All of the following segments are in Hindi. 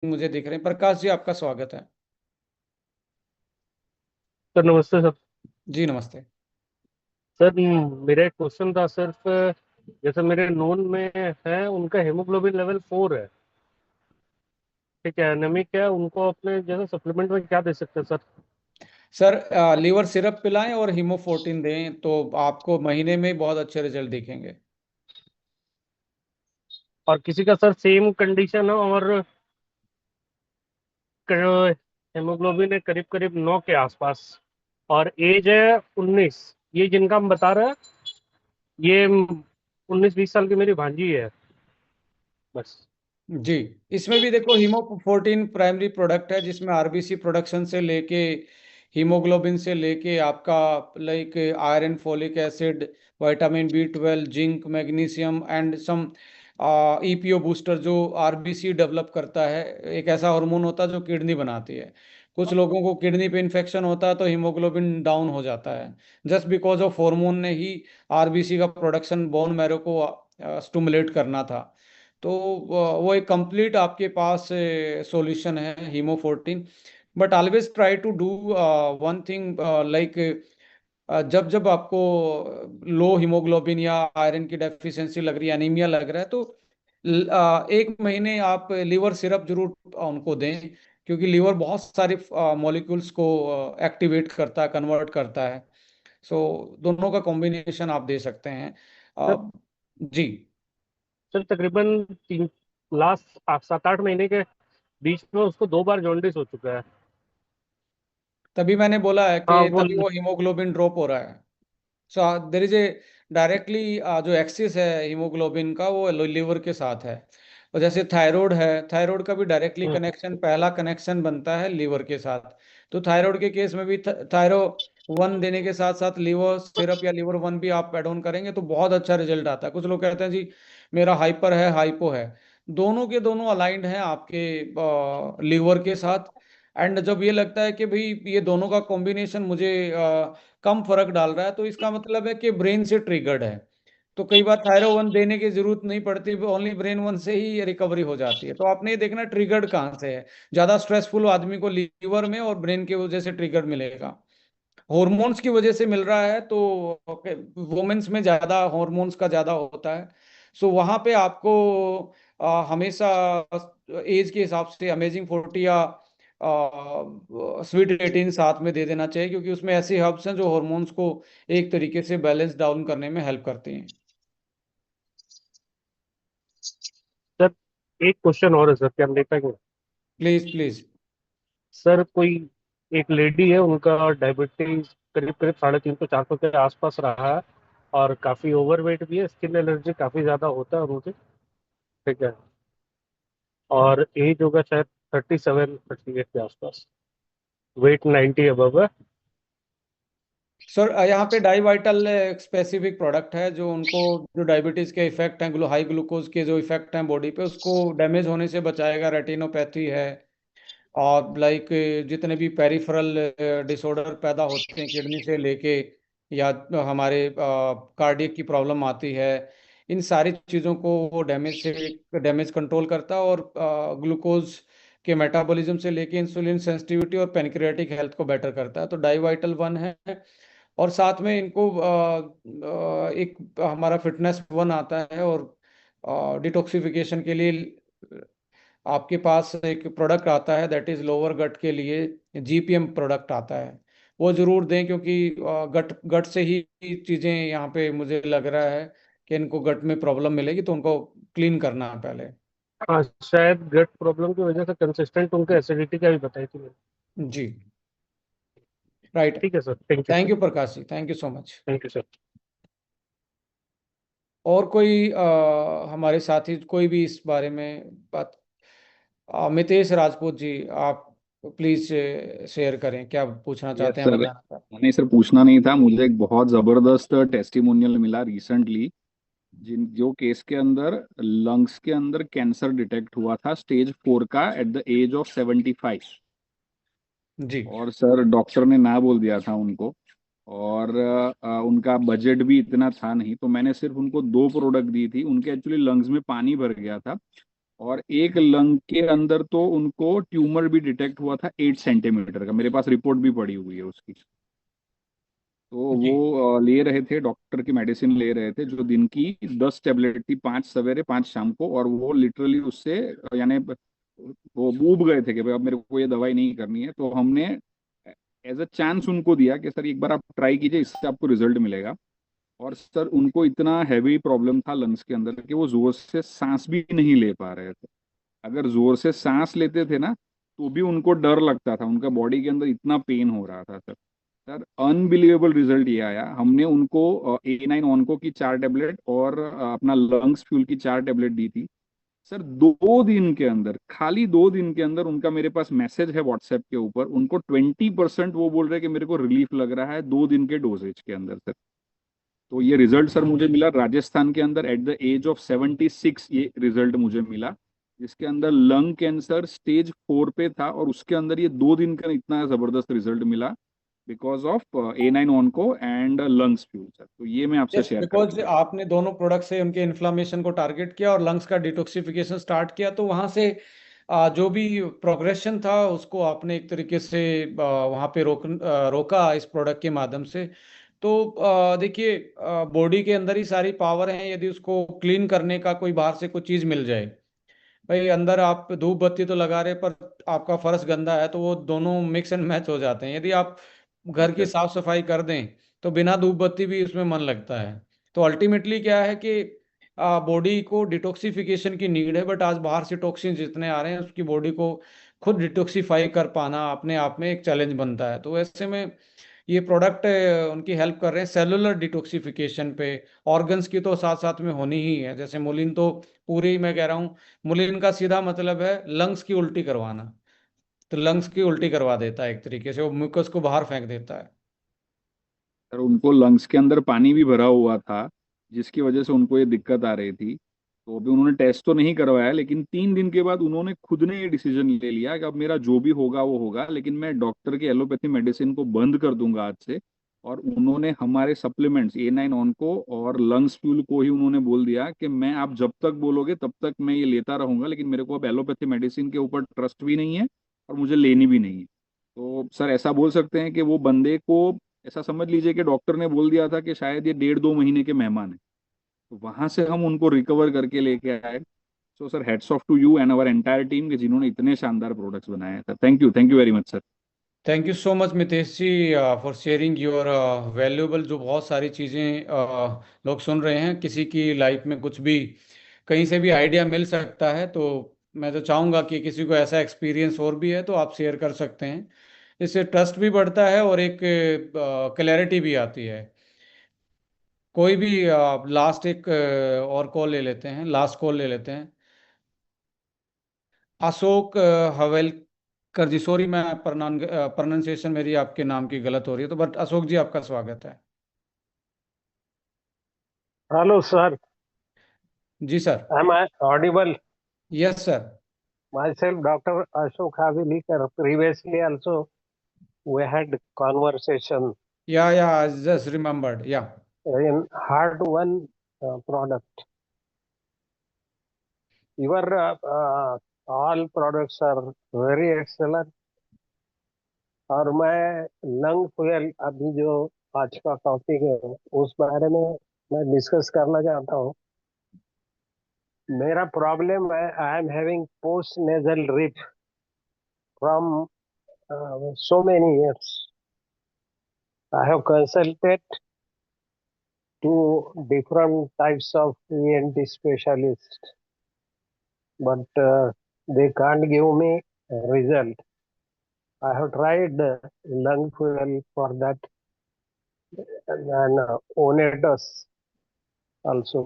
मुझे दिख रहे हैं। प्रकाश जी, आपका स्वागत है। सर नमस्ते सर। जी नमस्ते। सर मेरा एक क्वेश्चन था सिर्फ, जैसे मेरे नोन में है उनका हेमोग्लोबिन लेवल 4 है। ठीक है, एनेमिक है, उनको अपने जैसे सप्लीमेंट में क्या दे सकते हैं सर? सर, लीवर सिरप पिलाएं और हीमोफोर्टिन दें तो आपको महीने में बहुत अच्छे रिजल्ट दिखेंगे। और किसी का सर सेम कंडीशन है और हेमोग्लोबिन है करीब करीब 9 के आसपास, और एज है 19। ये जिनका हम बता रहे हैं, ये 19-20 साल की मेरी भांजी है बस। जी, इसमें भी देखो हीमोफोर्टिन प्राइमरी प्रोडक्ट है जिसमें आरबीसी प्रोडक्शन से लेके हीमोग्लोबिन से लेके आपका like iron, folic acid, vitamin B 12, zinc, magnesium and some EPO booster जो आरबीसी डेवलप करता है। एक ऐसा हार्मोन होता है जो किडनी बनाती है। कुछ लोगों को किडनी पे इन्फेक्शन होता है तो हीमोग्लोबिन डाउन हो जाता है, जस्ट बिकॉज ऑफ हार्मोन ने ही आरबीसी का प्रोडक्शन बोन मैरो को स्टिमुलेट करना था। तो वो एक कंप्लीट आपके पास सॉल्यूशन है hemofortin. But always try to do one thing, like जब जब आपको लो हीमोग्लोबिन या आयरन की डेफिशिएंसी लग रही है, एनीमिया लग रहा है, तो एक महीने आप लीवर सिरप जरूर उनको दें, क्योंकि लीवर बहुत सारे मॉलिक्यूल्स को एक्टिवेट करता है, कन्वर्ट करता है। सो दोनों का कॉम्बिनेशन आप दे सकते हैं। सर अ, जी। सर तकरीबन तीन लास्ट 7-8 महीने के बीच में उसको 2 बार जॉन्डिस हो चुका है। तभी मैंने बोला है हाँ कि वो। तभी वो हीमोग्लोबिन ड्रॉप हो रहा है। सो देर इज ए डायरेक्टली जो एक्सिस है हीमोग्लोबिन का वो लिवर के साथ है। और जैसे थायराइड है, थायराइड का भी डायरेक्टली हम्म, कनेक्शन, पहला कनेक्शन बनता है लिवर के साथ। तो थायराइड के केस में भी थायरो 1 देने के साथ साथ लीवर सिरप या लीवर 1 भी आप एड ऑन करेंगे तो बहुत अच्छा रिजल्ट आता है। कुछ लोग कहते हैं जी मेरा हाइपर है, हाइपो है, दोनों के दोनों अलाइंड हैं आपके लीवर के साथ। एंड जब ये लगता है कि भाई ये दोनों का कॉम्बिनेशन मुझे कम फर्क डाल रहा है, तो इसका मतलब है कि ब्रेन से ट्रिगर्ड है। तो कई बार थायरो 1 देने की जरूरत नहीं पड़ती, ओनली ब्रेन 1 से ही रिकवरी हो जाती है। तो आपने ये देखना ट्रिगर्ड कहाँ से है। ज्यादा स्ट्रेसफुल आदमी को लीवर में और ब्रेन की वजह से ट्रिगर्ड मिलेगा, हॉर्मोन्स की वजह से मिल रहा है तो वुमेन्स में ज्यादा हॉर्मोन्स का ज्यादा होता है। सो वहां पे आपको हमेशा एज के हिसाब से अमेजिंग 40 या स्वीट 18 साथ में दे देना चाहिए, क्योंकि उसमें ऐसे हर्ब्स हैं जो हॉर्मोन्स को एक तरीके से बैलेंस डाउन करने में हेल्प करते हैं। सर एक क्वेश्चन और है सर, क्या हम ले पाएंगे? Please please. सर कोई एक लेडी है, उनका डायबिटीज करीब करीब 350-400 के आसपास रहा है, और काफी ओवरवेट भी है, स्किन एलर्जी काफी ज्यादा होता है मुझे। ठीक है, और एज होगा शायद 37-38 के आसपास, वेट 90 अबव है। सर, यहाँ पे डाई वाइटल स्पेसिफिक प्रोडक्ट है जो उनको, जो डायबिटीज के इफेक्ट हैं, हाई ग्लूकोज के जो इफेक्ट हैं बॉडी पे, उसको डैमेज होने से बचाएगा। रेटिनोपैथी है, और लाइक जितने भी पेरिफेरल डिसऑर्डर पैदा होते हैं किडनी से लेके, या हमारे कार्डियक की प्रॉब्लम आती है, इन सारी चीज़ों को वो डैमेज कंट्रोल करता है। और ग्लूकोज के मेटाबॉलिज्म से लेके इंसुलिन सेंसिटिविटी और पेनक्रियाटिक हेल्थ को बेटर करता है। तो डाई वाइटल 1 है। और साथ में इनको एक हमारा फिटनेस 1 आता है, और डिटॉक्सिफिकेशन के लिए आपके पास एक प्रोडक्ट आता है दैट इज लोअर गट के लिए, जीपीएम प्रोडक्ट आता है। वो जरूर दें, क्योंकि गट गट से ही चीज़ें यहाँ पे मुझे लग रहा है कि इनको गट में प्रॉब्लम मिलेगी, तो उनको क्लीन करना है पहले। हाँ शायद गट प्रॉब्लम की वजह से कंसिस्टेंट उनको एसिडिटी का भी बताई थी मैंने। जी, राइट। ठीक है sir, thank you thank sir. You Prakash ji, thank you so much. Thank you sir. और कोई हमारे साथी कोई भी इस बारे में बात, मितेश राजपूत जी, आप प्लीज शेयर करें, क्या पूछना यस चाहते हैं, सर। बताना चाहते नहीं सर, पूछना नहीं था, मुझे एक बहुत जबरदस्त टेस्टिमोनियल मिला रिसेंटली। जिन जो केस के अंदर लंग्स के अंदर कैंसर डिटेक्ट हुआ था, स्टेज 4 का, एट द एज ऑफ 75। हैं। जी। और सर डॉक्टर ने ना बोल दिया था उनको, और उनका बजट भी इतना था नहीं, तो मैंने सिर्फ उनको 2 प्रोडक्ट दी थी। उनके एक्चुअली लंग्स में पानी भर गया था, और एक लंग के अंदर तो उनको ट्यूमर भी डिटेक्ट हुआ था 8 सेंटीमीटर का, मेरे पास रिपोर्ट भी पड़ी हुई है उसकी। तो जी। वो ले रहे थे, डॉक्टर की मेडिसिन ले रहे थे, जो दिन की 10 टेबलेट थी, 5 सवेरे 5 शाम को, और वो लिटरली उससे यानी वो ऊब गए थे कि भाई अब मेरे को ये दवाई नहीं करनी है। तो हमने एज अ चांस उनको दिया कि सर एक बार आप ट्राई कीजिए, इससे आपको रिजल्ट मिलेगा। और सर उनको इतना हैवी प्रॉब्लम था लंग्स के अंदर कि वो जोर से सांस भी नहीं ले पा रहे थे। अगर जोर से सांस लेते थे ना तो भी उनको डर लगता था, उनका बॉडी के अंदर इतना पेन हो रहा था सर। सर अनबिलीवेबल रिजल्ट ये आया, हमने उनको A9 ऑनको की 4 टेबलेट और अपना लंग्स फ्यूल की 4 टेबलेट दी थी। सर 2 दिन के अंदर, खाली 2 दिन के अंदर, उनका मेरे पास मैसेज है व्हाट्सएप के ऊपर, उनको 20% वो बोल रहे हैं कि मेरे को रिलीफ लग रहा है 2 दिन के डोजेज के अंदर सर। तो ये रिजल्ट सर मुझे मिला राजस्थान के अंदर एट द एज ऑफ 76, ये रिजल्ट मुझे मिला, जिसके अंदर लंग कैंसर स्टेज 4 पे था, और उसके अंदर ये 2 दिन का इतना जबरदस्त रिजल्ट मिला because of A9 onco and lungs fuel sir. तो ये मैं आपसे यस, शेयर करना बिकॉज चाहता आपने दोनों प्रोडक्ट से उनके इन्फ्लामेशन को टारगेट किया और लंग्स का डिटॉक्सिफिकेशन स्टार्ट किया, तो वहां से जो भी प्रोग्रेशन था उसको आपने एक तरीके से वहां पे रोका इस प्रोडक्ट के माध्यम से। तो देखिए, बॉडी के अंदर ही सारी पावर है, यदि उसको क्लीन करने का कोई बाहर से कोई चीज मिल जाए। भाई अंदर आप धूप बत्ती तो लगा रहे, पर आपका फर्श गंदा है, तो वो दोनों मिक्स एंड मैच हो जाते हैं। यदि आप घर की हूँ। साफ सफाई कर दें तो बिना धूप बत्ती भी उसमें मन लगता है। तो अल्टीमेटली क्या है कि बॉडी को डिटॉक्सिफिकेशन की नीड है, बट आज बाहर से टॉक्सिन जितने आ रहे हैं उसकी बॉडी को खुद डिटॉक्सिफाई कर पाना अपने आप में एक चैलेंज बनता है। तो ऐसे में ये प्रोडक्ट उनकी हेल्प कर रहे हैं सेलुलर डिटॉक्सिफिकेशन पे। ऑर्गन्स की तो साथ साथ में होनी ही है, जैसे मुलिन तो पूरी, मैं कह रहा हूँ, मुलिन का सीधा मतलब है लंग्स की उल्टी करवाना। तो लंग्स की उल्टी करवा देता है, एक तरीके से वो म्यूकस को बाहर फेंक देता है। सर उनको लंग्स के अंदर पानी भी भरा हुआ था, जिसकी वजह से उनको ये दिक्कत आ रही थी। तो अभी उन्होंने टेस्ट तो नहीं करवाया, लेकिन 3 दिन के बाद उन्होंने खुद ने ये डिसीजन ले लिया कि अब मेरा जो भी होगा वो होगा, लेकिन मैं डॉक्टर की एलोपैथी मेडिसिन को बंद कर दूंगा आज से। और उन्होंने हमारे सप्लीमेंट्स A9 ऑनको और लंग्स फ्यूल को ही उन्होंने बोल दिया कि मैं, आप जब तक बोलोगे तब तक मैं ये लेता रहूंगा, लेकिन मेरे को अब एलोपैथी मेडिसिन के ऊपर ट्रस्ट भी नहीं है और मुझे लेनी भी नहीं है। तो सर ऐसा बोल सकते हैं कि वो बंदे को, ऐसा समझ लीजिए कि डॉक्टर ने बोल दिया था कि शायद ये 1.5-2 महीने के मेहमान है। तो वहां से हम उनको रिकवर करके लेके आए। So sir hats off to you and our entire team, कि जिन्होंने इतने शानदार प्रोडक्ट्स बनाए हैं sir. Thank you very much sir. Thank you so much Mitesh ji for sharing your valuable, जो बहुत सारी चीज़ें लोग सुन रहे हैं, किसी की लाइफ में कुछ भी कहीं से भी आइडिया मिल सकता है। तो मैं तो चाहूँगा कि किसी को ऐसा एक्सपीरियंस और भी है तो आप शेयर कर सकते हैं। इससे ट्रस्ट भी बढ़ता है और एक क्लैरिटी भी आती है। कोई भी लास्ट एक और कॉल ले लेते हैं, लास्ट कॉल ले लेते हैं। अशोक हवेलकर जी, सॉरी मैं प्रोनाउंसिएशन मेरी आपके नाम की गलत हो रही है, तो बट अशोक जी आपका स्वागत है। Hello, sir. जी sir. Am I audible? Yes sir. Myself, Dr. Ashok Havilikar. Previously, also we had conversation या जस्ट रिमेम्बर्ड या। in hard one product. Your all products are very excellent. और मैं लंग फ्यूल अभी जो आज का टॉपिक है उस बारे में मैं डिस्कस करना चाहता हूँ। मेरा प्रॉब्लम है, I am having post nasal drip from so many years. I have consulted to different types of ENT specialists, but they can't give me a result. I have tried lung fuel for that and Onetus also,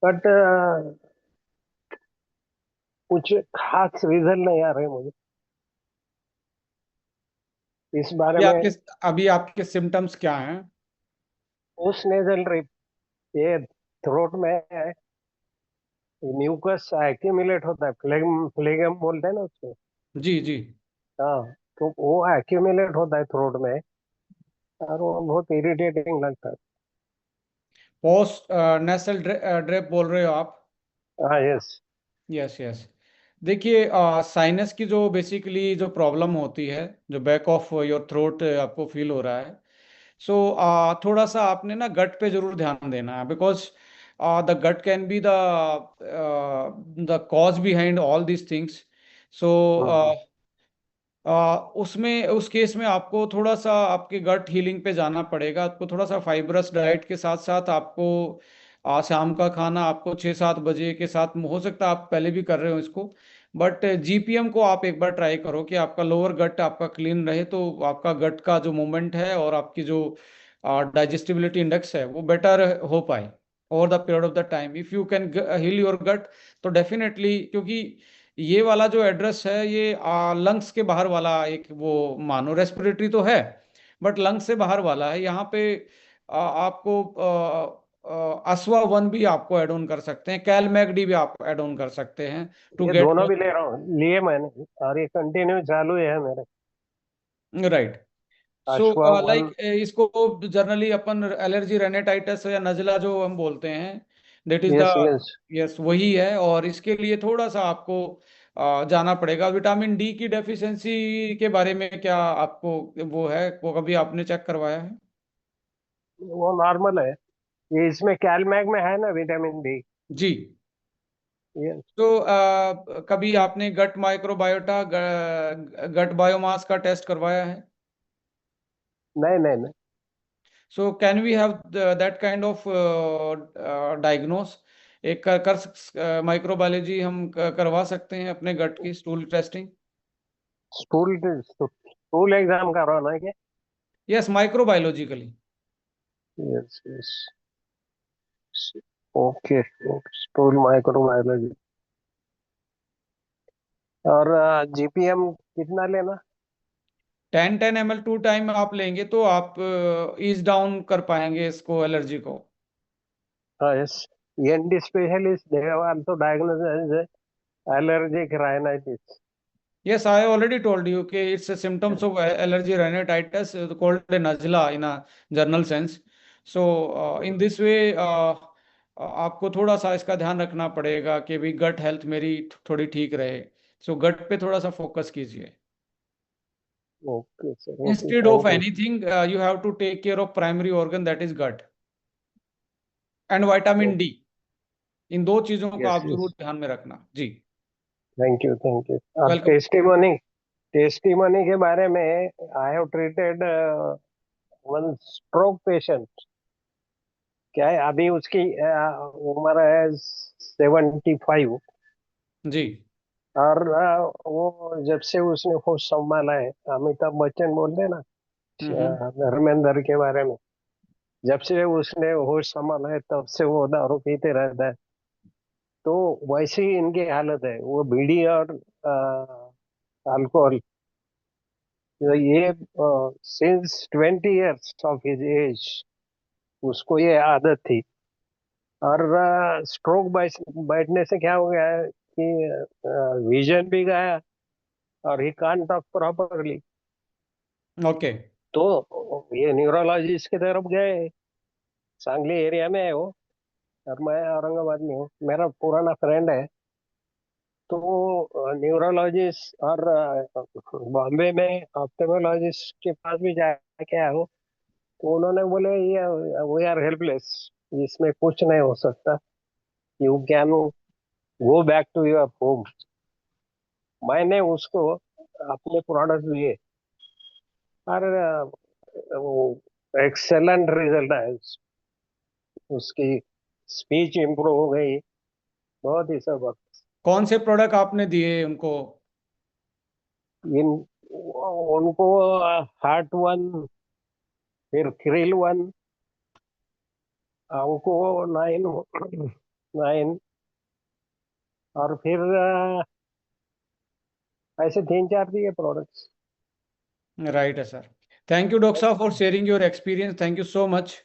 but कुछ खास रिजल्ट नहीं आ रहे मुझे इस बारे अभी में। आपके अभी आपके सिम्टम्स क्या हैं? पोस्ट नेजल ड्रिप, ये थ्रोट में म्यूकस एक्यूमुलेट होता है, फ्लेगम फ्लेगम बोलते हैं ना उसको। जी जी। हाँ, तो वो एक्यूमुलेट होता है थ्रोट में और वो बहुत इरिटेटिंग लगता है। पोस्ट नेसल ड्रिप बोल रहे हो आप? हाँ, यस। Yes yes. देखिए साइनस की जो बेसिकली जो प्रॉब्लम होती है, जो बैक ऑफ योर थ्रोट आपको फील हो रहा है, सो थोड़ा सा आपने ना गट पे जरूर ध्यान देना है, because the gut can be the cause behind all these things. So hmm. उसमें उस केस में आपको थोड़ा सा आपके गट हीलिंग पे जाना पड़ेगा। आपको थोड़ा सा फाइब्रस डाइट के साथ साथ आपको शाम का खाना आपको 6-7 बजे के साथ, हो सकता है आप पहले भी कर रहे हो इसको, बट जीपीएम को आप एक बार ट्राई करो कि आपका लोअर गट आपका क्लीन रहे, तो आपका गट का जो मूवमेंट है और आपकी जो डाइजेस्टिबिलिटी इंडेक्स है वो बेटर हो पाए over the period of the time. If you can heal your gut तो डेफिनेटली, क्योंकि ये वाला जो एड्रेस है ये लंग्स के बाहर वाला एक वो मानो रेस्पिरेटरी तो है, बट लंग्स से बाहर वाला है। यहाँ पे आपको अस्वा वन भी आपको ऐड ऑन कर सकते हैं, कैलमैगडी भी आप ऐड ऑन कर सकते हैं टू ये गेट। दोनों भी ले रहा हूँ, लिए मैंने, और ये कंटिन्यू चालू है मेरे। राइट। सो अश्वा वन। लाइक इसको जनरली अपन एलर्जी रेनेटाइटिस या नजला जो हम बोलते हैं, that is the, yes yes. Yes वही है। और इसके लिए थोड़ा सा आपको जाना पड़ेगा। विटामिन डी की डेफिशिएंसी के बारे में क्या आपको वो है, वो कभी आपने चेक करवाया है? वो नॉर्मल है, ये इसमें कैलमैग में है ना विटामिन डी। जी। यस। तो कभी आपने गट माइक्रोबायोटा, गट बायोमास का टेस्ट करवाया है? नहीं नहीं नहीं। So can we have that kind of diagnose, एक माइक्रोबायोलॉजी हम करवा सकते हैं अपने गट की stool testing? Stool stool exam करवाना है क्या? Yes, microbiologically. Yes yes. Okay. Stool microbiology. और जीपीएम कितना लेना? 10 10 ml 2 टाइम आप लेंगे तो आप ईज डाउन कर पाएंगे इसको, एलर्जी को। हाँ yes. ND specialist they have also diagnosed as allergic rhinitis. Yes, I already told you कि it's a symptoms of allergy rhinitis called a nazla in a general sense. So in this way आपको थोड़ा सा इसका ध्यान रखना पड़ेगा कि भी गट हेल्थ मेरी थोड़ी ठीक रहे। सो गट पे थोड़ा सा फोकस कीजिए। Okay sir, okay, instead of thank you. Anything you have to take care of primary organ that is gut and vitamin D. इन दो चीजों का यस आप यस। जरूर ध्यान में रखना जी। Thank you thank you. और वेलकम। टेस्टिमोनी, टेस्टिमोनी के बारे में, I have treated one stroke patient. क्या है, अभी उसकी उम्र है 75। जी। और वो जब से उसने होश संभाला है, अमिताभ बच्चन बोलते हैं ना हम्म। धर्मेंद्र के बारे में, जब से उसने होश संभाला है तब से वो दारू पीते रहता है। तो वैसी ही इनकी हालत है, वो बीड़ी और अल्कोहल, ये since 20 years of his age उसको ये आदत थी। और स्ट्रोक बैठने से क्या हो गया है कि विजन भी गया, और he can't talk properly. Okay. तो ये न्यूरोलॉजिस्ट की तरफ गए, सांगली एरिया में है वो, और मैं औरंगाबाद में हूँ, मेरा पुराना फ्रेंड है। तो न्यूरोलॉजिस्ट और बॉम्बे में ऑप्थेमोलॉजिस्ट के पास भी जाके आया हूँ। तो उन्होंने बोले ये वी आर हेल्पलेस, इसमें कुछ नहीं हो सकता, you can go back to your home. मैंने उसको अपने प्रोडक्ट दिए, और एक्सेलेंट रिजल्ट है। उसकी स्पीच इम्प्रूव हो गई, बहुत ही सब। कौन से प्रोडक्ट आपने दिए उनको? इन उनको हार्ट वन, फिर थ्रिल वन, उनको 9 9, और फिर ऐसे 3 4 दिए प्रोडक्ट्स। राइट है सर। थैंक यू डॉक्टर साहब for sharing your experience, thank you so much.